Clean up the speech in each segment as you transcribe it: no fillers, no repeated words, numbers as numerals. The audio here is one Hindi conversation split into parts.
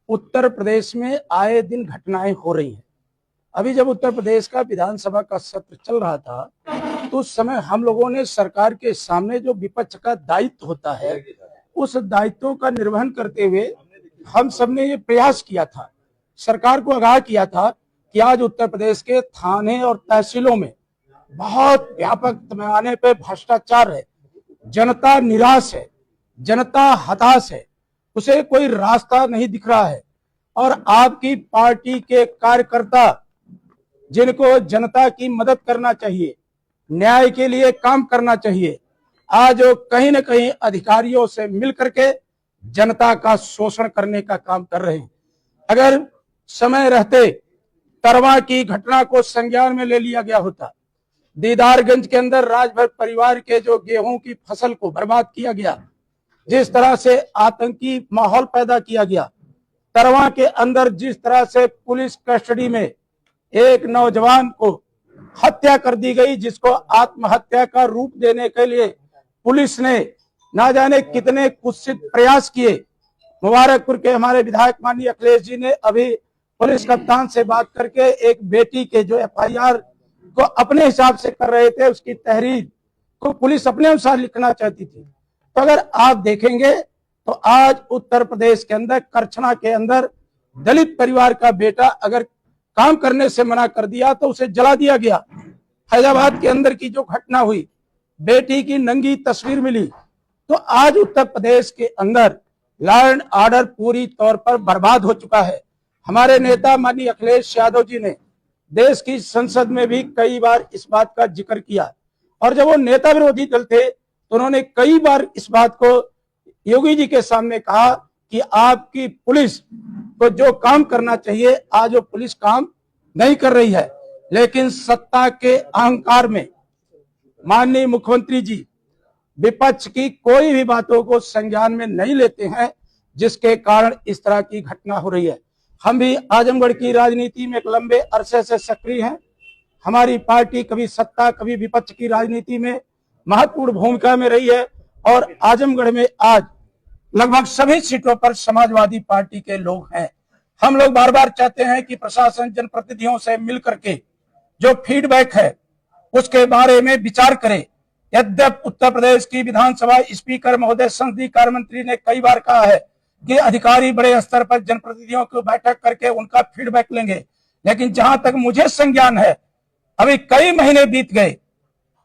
उत्तर प्रदेश में आए दिन घटनाएं हो रही हैं। अभी जब उत्तर प्रदेश का विधानसभा का सत्र चल रहा था तो उस समय हम लोगों ने सरकार के सामने जो विपक्ष का दायित्व होता है उस दायित्वों का निर्वहन करते हुए हम सबने ये प्रयास किया था, सरकार को आगाह किया था कि आज उत्तर प्रदेश के थाने और तहसीलों में बहुत व्यापक पैमाने पे भ्रष्टाचार है, जनता निराश है, जनता हताश है, उसे कोई रास्ता नहीं दिख रहा है। और आपकी पार्टी के कार्यकर्ता जिनको जनता की मदद करना चाहिए, न्याय के लिए काम करना चाहिए, आज वो कहीं न कहीं अधिकारियों से मिल करके जनता का शोषण करने का काम कर रहे हैं। अगर समय रहते तरवा की घटना को संज्ञान में ले लिया गया होता, दीदारगंज के अंदर राजभर परिवार के जो गेहूं की फसल को बर्बाद किया गया, जिस तरह से आतंकी माहौल पैदा किया गया, तरवा के अंदर जिस तरह से पुलिस कस्टडी में एक नौजवान को हत्या कर दी गई, जिसको आत्महत्या का रूप देने के लिए पुलिस ने ना जाने कितने कुत्सित प्रयास किए। मुबारकपुर के हमारे विधायक माननीय अखिलेश जी ने अभी पुलिस कप्तान से बात करके एक बेटी के जो एफआईआर को अपने हिसाब से कर रहे थे, उसकी तहरीर को पुलिस अपने अनुसार लिखना चाहती थी। तो अगर आप देखेंगे तो आज उत्तर प्रदेश के अंदर करछना के अंदर दलित परिवार का बेटा अगर काम करने से मना कर दिया तो उसे जला दिया गया। फैजाबाद के अंदर की जो घटना हुई, बेटी की नंगी तस्वीर मिली। तो आज उत्तर प्रदेश के अंदर लॉ एंड ऑर्डर पूरी तौर पर बर्बाद हो चुका है। हमारे नेता माननीय अखिलेश यादव जी ने देश की संसद में भी कई बार इस बात का जिक्र किया, और जब वो नेता विरोधी दल थे तो उन्होंने कई बार इस बात को योगी जी के सामने कहा कि आपकी पुलिस को जो काम करना चाहिए आज वो पुलिस काम नहीं कर रही है। लेकिन सत्ता के अहंकार में माननीय मुख्यमंत्री जी विपक्ष की कोई भी बातों को संज्ञान में नहीं लेते हैं, जिसके कारण इस तरह की घटना हो रही है। हम भी आजमगढ़ की राजनीति में एक लंबे अरसे से सक्रिय हैं। हमारी पार्टी कभी सत्ता कभी विपक्ष की राजनीति में महत्वपूर्ण भूमिका में रही है, और आजमगढ़ में आज लगभग सभी सीटों पर समाजवादी पार्टी के लोग हैं। हम लोग बार बार चाहते हैं कि प्रशासन जनप्रतिनिधियों से मिलकर के जो फीडबैक है उसके बारे में विचार करे। यद्यप उत्तर प्रदेश की विधानसभा स्पीकर महोदय संसदीय कार्य मंत्री ने कई बार कहा है कि अधिकारी बड़े स्तर पर जनप्रतिनिधियों को बैठक करके उनका फीडबैक लेंगे, लेकिन जहां तक मुझे संज्ञान है अभी कई महीने बीत गए,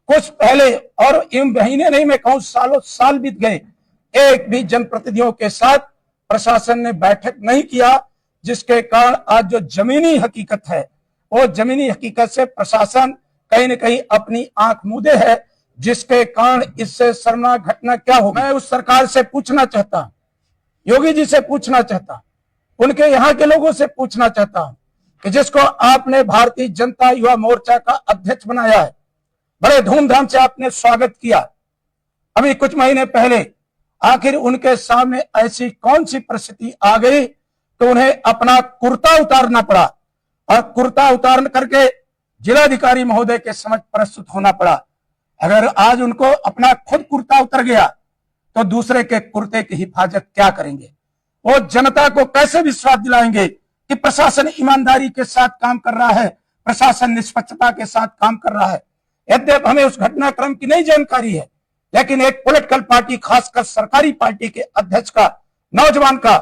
कुछ पहले, और इन महीने नहीं मैं कहूं सालों साल बीत गए, एक भी जनप्रतिनिधियों के साथ प्रशासन ने बैठक नहीं किया, जिसके कारण आज जो जमीनी हकीकत है वो जमीनी हकीकत से प्रशासन कहीं न कहीं अपनी आंख मूंदे है, जिसके कारण इससे शर्मनाक घटना क्या हो। मैं उस सरकार से पूछना चाहता हूं, योगी जी से पूछना चाहता हूं, उनके यहाँ के लोगों से पूछना चाहता हूं कि जिसको आपने भारतीय जनता युवा मोर्चा का अध्यक्ष बनाया है, बड़े धूमधाम से आपने स्वागत किया, अभी कुछ महीने पहले आखिर उनके सामने ऐसी कौन सी परिस्थिति आ गई तो उन्हें अपना कुर्ता उतारना पड़ा, और कुर्ता उतार करके जिलाधिकारी महोदय के समक्ष प्रस्तुत होना पड़ा। अगर आज उनको अपना खुद कुर्ता उतर गया तो दूसरे के कुर्ते की हिफाजत क्या करेंगे? वो जनता को कैसे विश्वास दिलाएंगे कि प्रशासन ईमानदारी के साथ काम कर रहा है, प्रशासन निष्पक्षता के साथ काम कर रहा है। यद्यप हमें उस घटनाक्रम की नहीं जानकारी है, लेकिन एक पॉलिटिकल पार्टी, खासकर सरकारी पार्टी के अध्यक्ष का, नौजवान का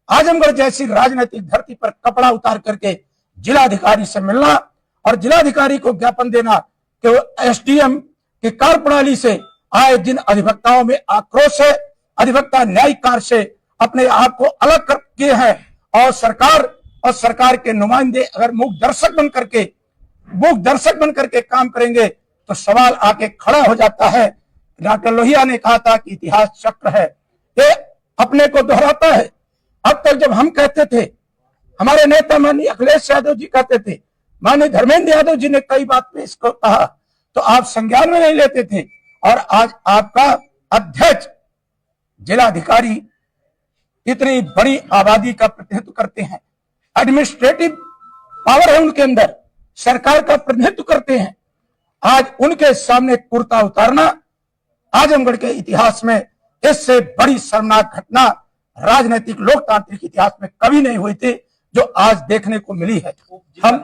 आजमगढ़ जैसी राजनीतिक धरती पर कपड़ा उतार करके जिलाधिकारी से मिलना और जिलाधिकारी को ज्ञापन देना कि वो एसडीएम की कार्यप्रणाली से आए दिन अधिवक्ताओं में आक्रोश है, अधिवक्ता न्यायिक कार्य से अपने आप को अलग कर किए हैं, और सरकार के नुमाइंदे अगर मूक दर्शक बन करके काम करेंगे तो सवाल आके खड़ा हो जाता है। डॉक्टर लोहिया ने कहा था कि इतिहास चक्र है, ये अपने को दोहराता है। अब तक जब हम कहते थे, हमारे नेता माननीय अखिलेश यादव जी कहते थे, माननीय धर्मेंद्र यादव जी ने कई बात पे इसको कहा, तो आप संज्ञान में नहीं लेते थे, और आज आपका अध्यक्ष जिलाधिकारी इतनी बड़ी आबादी का प्रतिनिधित्व करते हैं, एडमिनिस्ट्रेटिव पावर है उनके अंदर, सरकार का प्रतिनिधित्व करते हैं, आज उनके सामने कुर्ता उतारना आजमगढ़ के इतिहास में इससे बड़ी शर्मनाक घटना राजनीतिक लोकतांत्रिक इतिहास में कभी नहीं हुई थी जो आज देखने को मिली है। हम